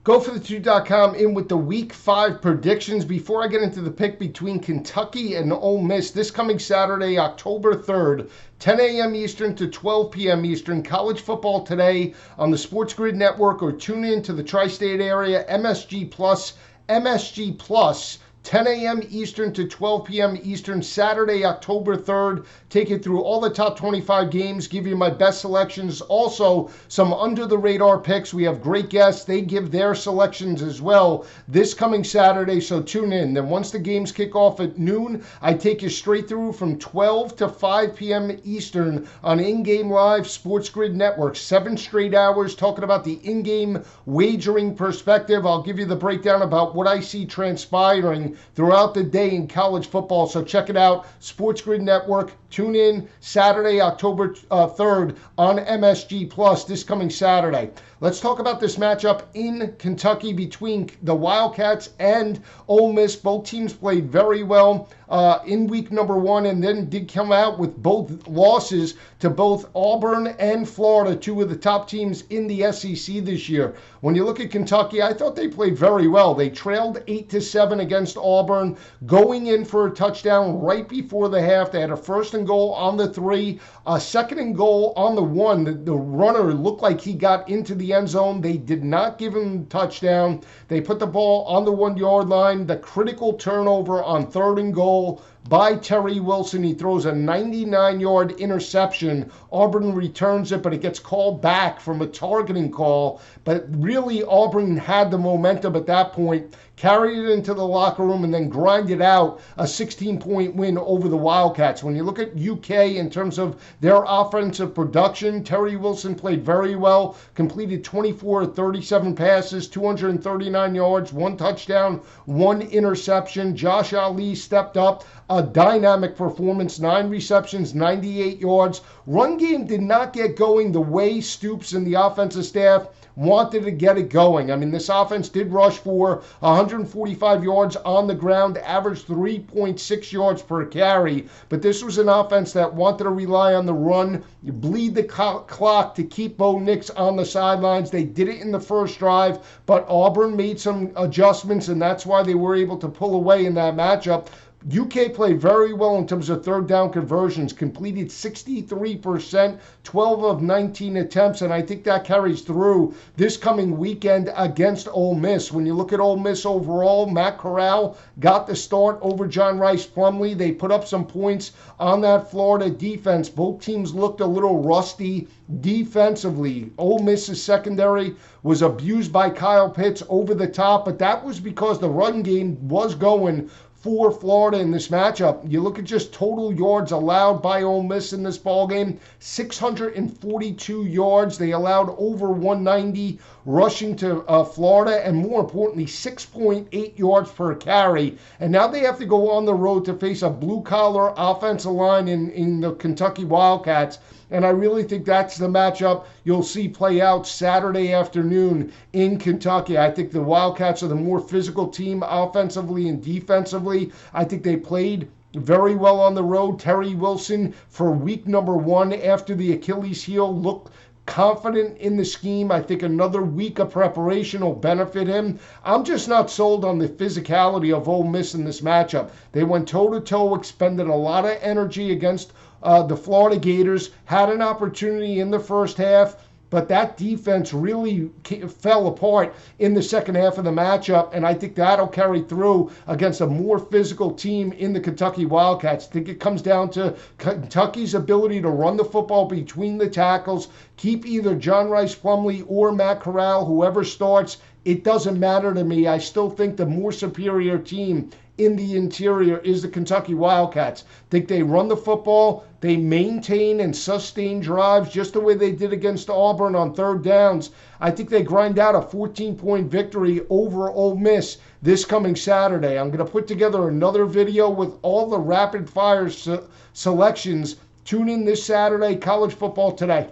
GoForThe2.com in with the Week 5 predictions. Before I get into the pick between Kentucky and Ole Miss, this coming Saturday, October 3rd, 10 a.m. Eastern to 12 p.m. Eastern, college football today on the Sports Grid Network, or tune in to the tri-state area, MSG Plus, 10 a.m. Eastern to 12 p.m. Eastern, Saturday, October 3rd. Take it through all the top 25 games, give you my best selections. Also, some under-the-radar picks. We have great guests. They give their selections as well this coming Saturday, so tune in. Then once the games kick off at noon, I take you straight through from 12 to 5 p.m. Eastern on In-Game Live Sports Grid Network. 7 straight hours talking about the in-game wagering perspective. I'll give you the breakdown about what I see transpiring throughout the day in college football. So check it out, Sports Grid Network. Tune in Saturday, October 3rd on MSG Plus this coming Saturday. Let's talk about this matchup in Kentucky between the Wildcats and Ole Miss. Both teams played very well in week number 1 and then did come out with both losses to both Auburn and Florida, two of the top teams in the SEC this year. When you look at Kentucky, I thought they played very well. They trailed 8-7 against Auburn, going in for a touchdown right before the half. They had a first and goal on the 3, a second and goal on the 1. The runner looked like he got into the end zone. They did not give him a touchdown. They put the ball on the 1-yard line. The critical turnover on third and goal by Terry Wilson. He throws a 99-yard interception. Auburn returns it, but it gets called back from a targeting call. But really, Auburn had the momentum at that point, carried it into the locker room, and then grinded out a 16-point win over the Wildcats. When you look at UK in terms of their offensive production, Terry Wilson played very well, completed 24 of 37 passes, 239 yards, 1 touchdown, 1 interception. Josh Ali stepped up, a dynamic performance, 9 receptions, 98 yards. Run game did not get going the way Stoops and the offensive staff wanted to get it going. I mean, this offense did rush for 145 yards on the ground, averaged 3.6 yards per carry, but this was an offense that wanted to rely on the run, bleed the clock to keep Bo Nix on the sidelines. They did it in the first drive, but Auburn made some adjustments, and that's why they were able to pull away in that matchup. UK played very well in terms of third down conversions, completed 63%, 12 of 19 attempts, and I think that carries through this coming weekend against Ole Miss. When you look at Ole Miss overall, Matt Corral got the start over John Rice Plumlee. They put up some points on that Florida defense. Both teams looked a little rusty defensively. Ole Miss's secondary was abused by Kyle Pitts over the top, but that was because the run game was going for Florida in this matchup. You look at just total yards allowed by Ole Miss in this ballgame, 642 yards. They allowed over 190 rushing to Florida, and more importantly, 6.8 yards per carry. And now they have to go on the road to face a blue-collar offensive line in the Kentucky Wildcats. And I really think that's the matchup you'll see play out Saturday afternoon in Kentucky. I think the Wildcats are the more physical team offensively and defensively. I think they played very well on the road. Terry Wilson, for week number 1 after the Achilles heel, looked confident in the scheme. I think another week of preparation will benefit him. I'm just not sold on the physicality of Ole Miss in this matchup. They went toe-to-toe, expended a lot of energy against the Florida Gators, had an opportunity in the first half, but that defense really fell apart in the second half of the matchup, and I think that'll carry through against a more physical team in the Kentucky Wildcats. I think it comes down to Kentucky's ability to run the football between the tackles, keep either John Rice Plumlee or Matt Corral, whoever starts. It doesn't matter to me. I still think the more superior team in the interior is the Kentucky Wildcats. Think they run the football, they maintain and sustain drives just the way they did against Auburn on third downs. I think they grind out a 14-point victory over Ole Miss this coming Saturday. I'm going to put together another video with all the rapid fire selections. Tune in this Saturday, College Football Today.